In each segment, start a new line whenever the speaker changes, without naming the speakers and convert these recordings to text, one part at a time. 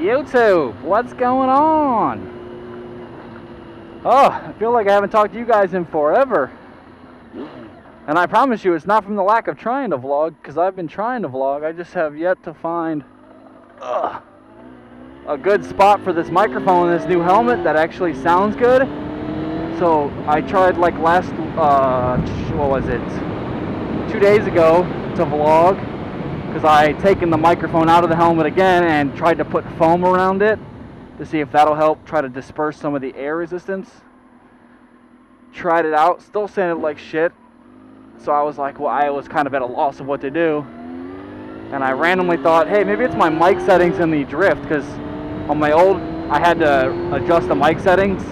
YouTube, what's going on? Oh, I feel like I haven't talked to you guys in forever. And I promise you, it's not from the lack of trying to vlog, because I've been trying to vlog. I just have yet to find a good spot for this microphone and this new helmet that actually sounds good. So I tried like last, what was it, 2 days ago to vlog, because I had taken the microphone out of the helmet again and tried to put foam around it to see if that'll help try to disperse some of the air resistance. Tried it out, still sounded like shit. So I was like, well, I was kind of at a loss of what to do. And I randomly thought, hey, maybe it's my mic settings in the drift, because on my old, I had to adjust the mic settings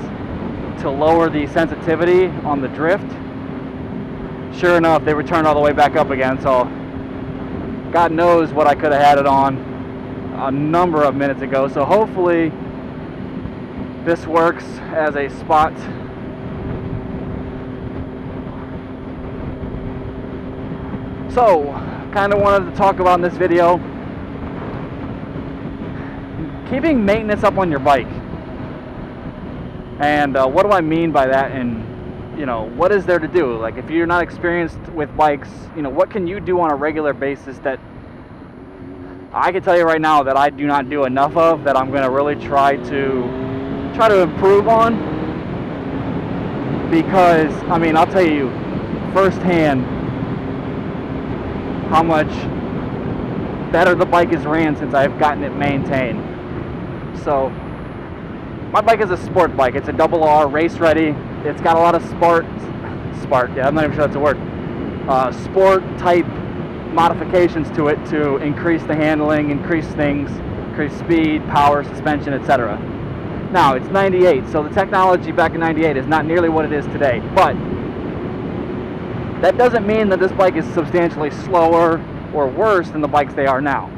to lower the sensitivity on the drift. Sure enough, they returned all the way back up again, so God knows what I could have had it on a number of minutes ago. So hopefully this works as a spot. So, kind of wanted to talk about in this video, keeping maintenance up on your bike. And what do I mean by that, and you know, what is there to do? Like, if you're not experienced with bikes, you know, what can you do on a regular basis that I can tell you right now that I do not do enough of, that I'm going to really try to improve on? Because, I mean, I'll tell you firsthand how much better the bike has ran since I've gotten it maintained. So, my bike is a sport bike. It's a double R, race ready. It's got a lot of sport, yeah, I'm not even sure that's a word, sport type modifications to it to increase the handling, increase things, increase speed, power, suspension, etc. Now, it's 98, so the technology back in 98 is not nearly what it is today, but that doesn't mean that this bike is substantially slower or worse than the bikes they are now.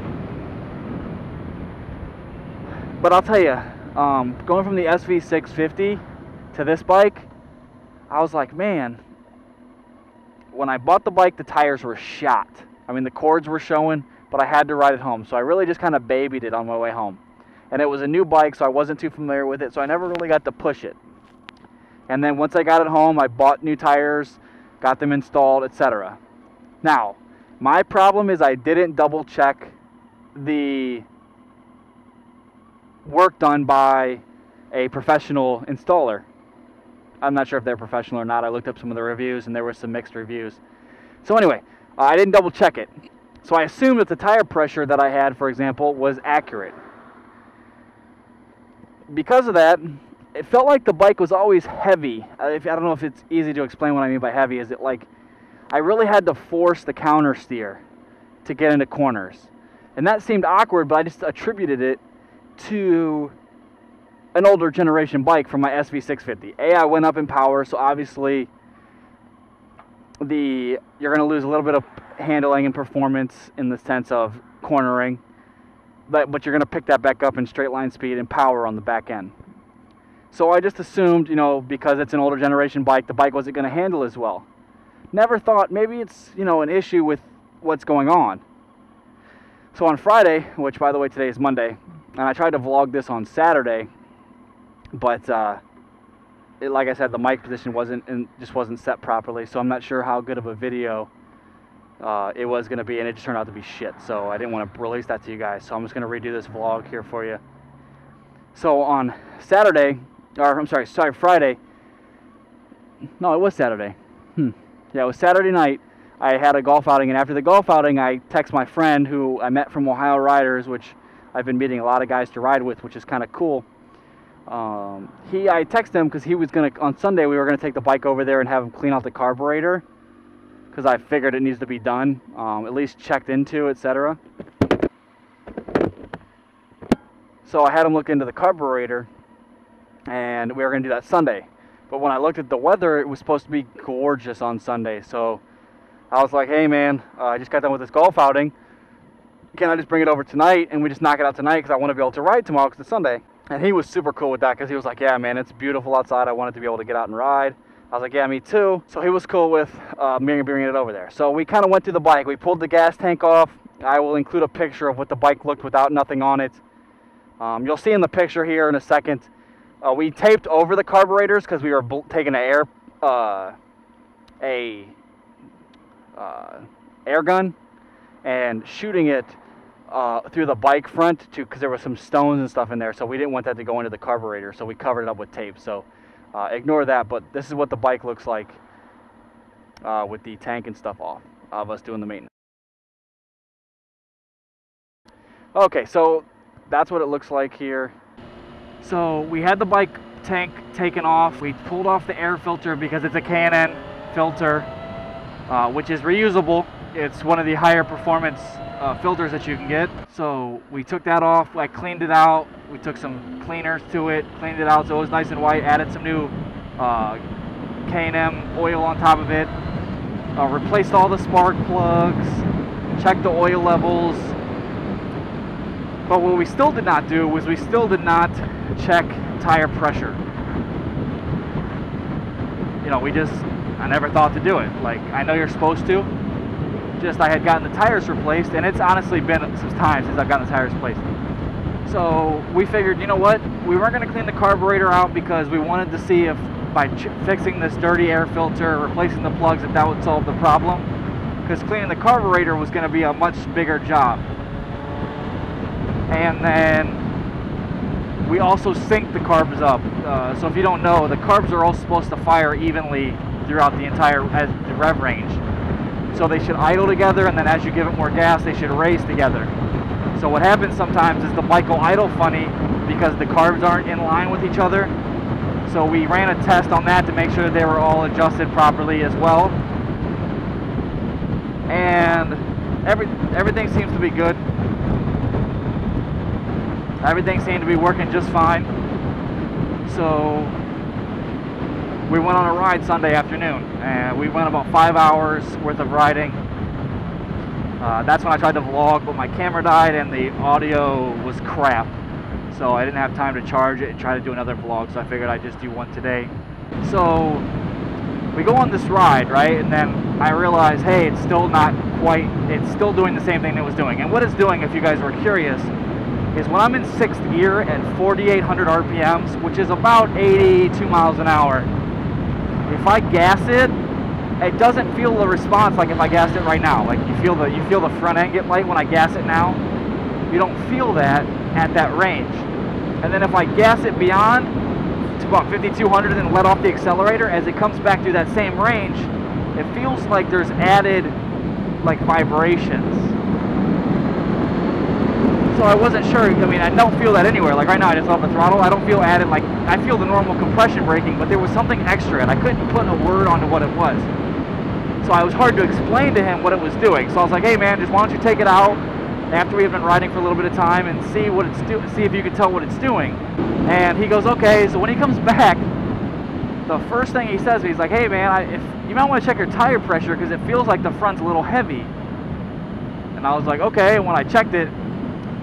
But I'll tell you, going from the SV650 to this bike, I was like, man, when I bought the bike, the tires were shot. I mean, the cords were showing, but I had to ride it home. So I really just kind of babied it on my way home. And it was a new bike, so I wasn't too familiar with it, so I never really got to push it. And then once I got it home, I bought new tires, got them installed, etc. Now, my problem is I didn't double check the work done by a professional installer. I'm not sure if they're professional or not. I looked up some of the reviews and there were some mixed reviews. So anyway, I didn't double check it. So I assumed that the tire pressure that I had, for example, was accurate. Because of that, it felt like the bike was always heavy. I don't know if it's easy to explain what I mean by heavy. Is it like I really had to force the counter steer to get into corners. And that seemed awkward, but I just attributed it to an older generation bike from my SV650. I went up in power, so obviously you're going to lose a little bit of handling and performance in the sense of cornering, but you're going to pick that back up in straight line speed and power on the back end. So I just assumed, you know, because it's an older generation bike, the bike wasn't going to handle as well. Never thought maybe it's, you know, an issue with what's going on. So on Friday, which by the way today is Monday, and I tried to vlog this on Saturday, but like I said, the mic position just wasn't set properly, so I'm not sure how good of a video it was going to be, and it just turned out to be shit. So I didn't want to release that to you guys. So I'm just going to redo this vlog here for you. So on Saturday, or I'm sorry, Friday. No, it was Saturday. Yeah, it was Saturday night. I had a golf outing, and after the golf outing, I text my friend who I met from Ohio Riders, which I've been meeting a lot of guys to ride with, which is kind of cool. I texted him because he was on Sunday we were gonna take the bike over there and have him clean out the carburetor, because I figured it needs to be done, at least checked into, etc. So I had him look into the carburetor, and we were gonna do that Sunday. But when I looked at the weather, it was supposed to be gorgeous on Sunday. So I was like, hey man, I just got done with this golf outing. Can I just bring it over tonight and we just knock it out tonight, because I want to be able to ride tomorrow because it's Sunday. And he was super cool with that, because he was like, yeah man, it's beautiful outside, I wanted to be able to get out and ride. I was like, yeah, me too. So he was cool with me bringing it over there. So we kind of went through the bike. We pulled the gas tank off. I will include a picture of what the bike looked without nothing on it. You'll see in the picture here in a second, we taped over the carburetors because we were taking an air gun and shooting it through the bike front because there was some stones and stuff in there, so we didn't want that to go into the carburetor, so we covered it up with tape. So ignore that, but this is what the bike looks like with the tank and stuff off of us doing the maintenance. Okay, so that's what it looks like here. So we had the bike tank taken off. We pulled off the air filter because it's a K&N filter, which is reusable. It's one of the higher performance filters that you can get. So we took that off. I cleaned it out. We took some cleaners to it, cleaned it out so it was nice and white. Added some new K&M oil on top of it. Replaced all the spark plugs. Checked the oil levels. But what we still did not do was we still did not check tire pressure. You know, I never thought to do it. Like, I know you're supposed to. Just I had gotten the tires replaced, and it's honestly been some time since I've gotten the tires replaced. So we figured, you know what? We weren't going to clean the carburetor out because we wanted to see if by fixing this dirty air filter, replacing the plugs, if that would solve the problem. Because cleaning the carburetor was going to be a much bigger job. And then we also sync the carbs up. So if you don't know, the carbs are all supposed to fire evenly throughout the entire the rev range. So they should idle together, and then as you give it more gas, they should race together. So what happens sometimes is the bike will idle funny because the carbs aren't in line with each other. So we ran a test on that to make sure they were all adjusted properly as well. And everything seems to be good. Everything seemed to be working just fine. So we went on a ride Sunday afternoon, and we went about 5 hours worth of riding. That's when I tried to vlog, but my camera died and the audio was crap. So I didn't have time to charge it and try to do another vlog, so I figured I'd just do one today. So we go on this ride, right? And then I realize, hey, it's still not quite, it's still doing the same thing it was doing. And what it's doing, if you guys were curious, is when I'm in 6th gear at 4,800 RPMs, which is about 82 miles an hour, if I gas it, it doesn't feel the response like if I gassed it right now. Like you feel the front end get light when I gas it now. You don't feel that at that range. And then if I gas it beyond to about 5,200 and then let off the accelerator, as it comes back through that same range, it feels like there's added like vibrations. So I wasn't sure. I mean, I don't feel that anywhere. Like right now, I just off the throttle. I don't feel added. Like I feel the normal compression braking, but there was something extra, and I couldn't put a word onto what it was. So it was hard to explain to him what it was doing. So I was like, "Hey, man, just why don't you take it out after we've been riding for a little bit of time and see what it's doing. See if you can tell what it's doing." And he goes, "Okay." So when he comes back, the first thing he says, he's like, "Hey, man, if you might want to check your tire pressure because it feels like the front's a little heavy." And I was like, "Okay." And when I checked it,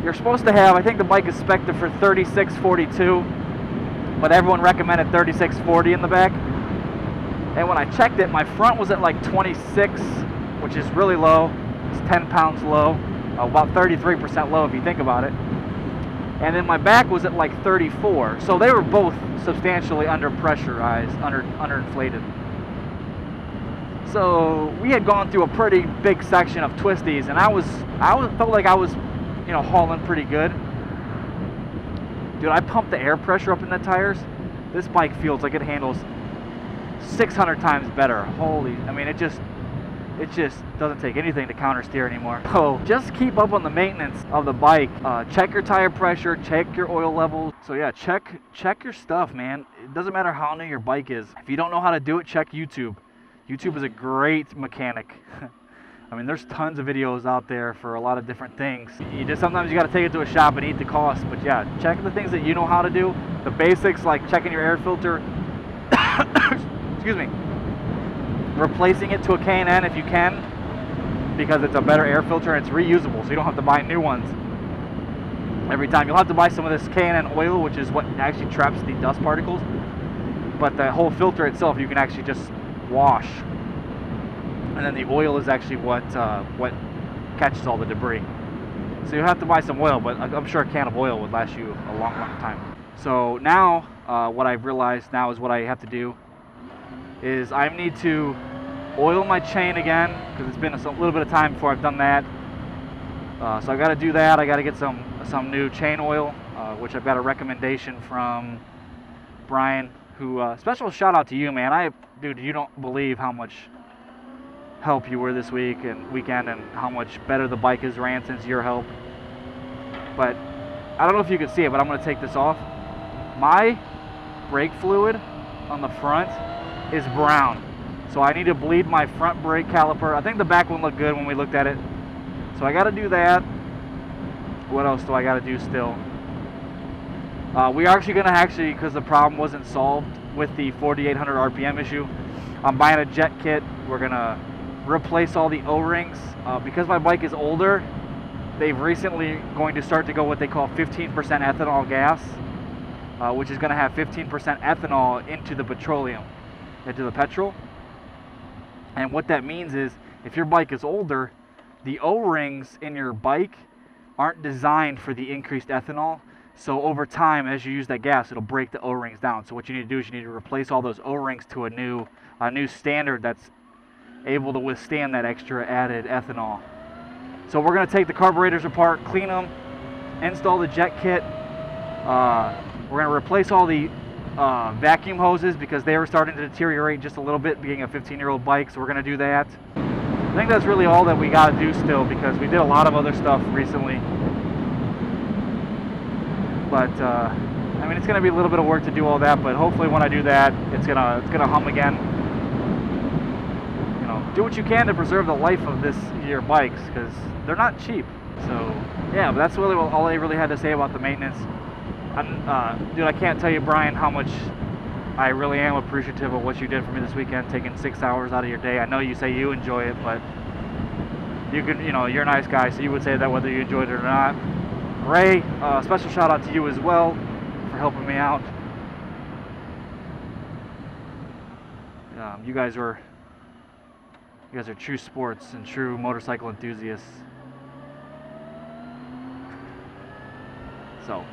you're supposed to have, I think the bike is spec'd for 3642, but everyone recommended 3640 in the back. And when I checked it, my front was at like 26, which is really low. It's 10 pounds low, about 33% low if you think about it. And then my back was at like 34. So they were both substantially underpressurized, underinflated. So we had gone through a pretty big section of twisties, and I felt like I was, you know, hauling pretty good. Dude, I pumped the air pressure up in the tires. This bike feels like it handles 600 times better. Holy, I mean, it just doesn't take anything to counter steer anymore. So just keep up on the maintenance of the bike. Check your tire pressure, check your oil levels. So yeah, check your stuff, man. It doesn't matter how new your bike is. If you don't know how to do it, check YouTube. YouTube is a great mechanic. I mean, there's tons of videos out there for a lot of different things. Sometimes you got to take it to a shop and eat the cost. But yeah, check the things that you know how to do. The basics, like checking your air filter. Excuse me. Replacing it to a K&N if you can, because it's a better air filter and it's reusable, so you don't have to buy new ones every time. You'll have to buy some of this K&N oil, which is what actually traps the dust particles. But the whole filter itself, you can actually just wash. And then the oil is actually what catches all the debris. So you'll have to buy some oil, but I'm sure a can of oil would last you a long time. So now, what I've realized now is what I have to do is I need to oil my chain again, because it's been a little bit of time before I've done that. So I got to do that. I got to get some new chain oil, which I've got a recommendation from Brian, who, special shout out to you, man. Dude, you don't believe how much help you were this weekend and how much better the bike has ran since your help. But I don't know if you can see it, but I'm going to take this off. My brake fluid on the front is brown, so I need to bleed my front brake caliper. I think the back one looked good when we looked at it, so I got to do that. What else do I got to do still? We are actually going to because the problem wasn't solved with the 4,800 RPM issue, I'm buying a jet kit. We're going to replace all the O-rings. Because my bike is older, they've recently going to start to go what they call 15% ethanol gas, which is going to have 15% ethanol into the petroleum, into the petrol. And what that means is, if your bike is older, the O-rings in your bike aren't designed for the increased ethanol. So over time, as you use that gas, it'll break the O-rings down. So what you need to do is you need to replace all those O-rings to a new standard that's able to withstand that extra added ethanol. So we're going to take the carburetors apart, clean them, install the jet kit. We're going to replace all the vacuum hoses because they were starting to deteriorate just a little bit, being a 15-year-old bike, so we're going to do that. I think that's really all that we got to do still, because we did a lot of other stuff recently. But I mean, it's going to be a little bit of work to do all that, but hopefully when I do that, it's gonna hum again. You know, do what you can to preserve the life of your bikes, because they're not cheap. So yeah, but that's really all I really had to say about the maintenance. Dude, I can't tell you, Brian, how much I really am appreciative of what you did for me this weekend, taking 6 hours out of your day. I know you say you enjoy it, but you're a nice guy, so you would say that whether you enjoyed it or not. Ray, special shout out to you as well for helping me out. You guys are true sports and true motorcycle enthusiasts. So,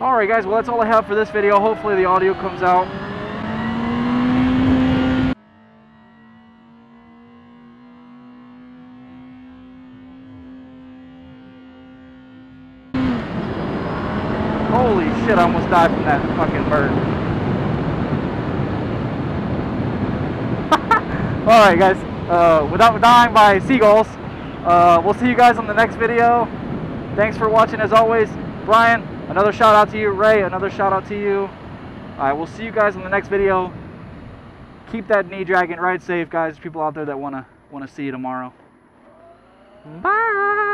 alright guys, well that's all I have for this video. Hopefully the audio comes out. Holy shit, I almost died from that fucking bird. Alright guys, without dying by seagulls, we'll see you guys on the next video. Thanks for watching as always. Brian, another shout out to you. Ray, another shout out to you. Alright, we'll see you guys on the next video. Keep that knee dragging, ride safe guys. People out there that wanna see you tomorrow. Bye!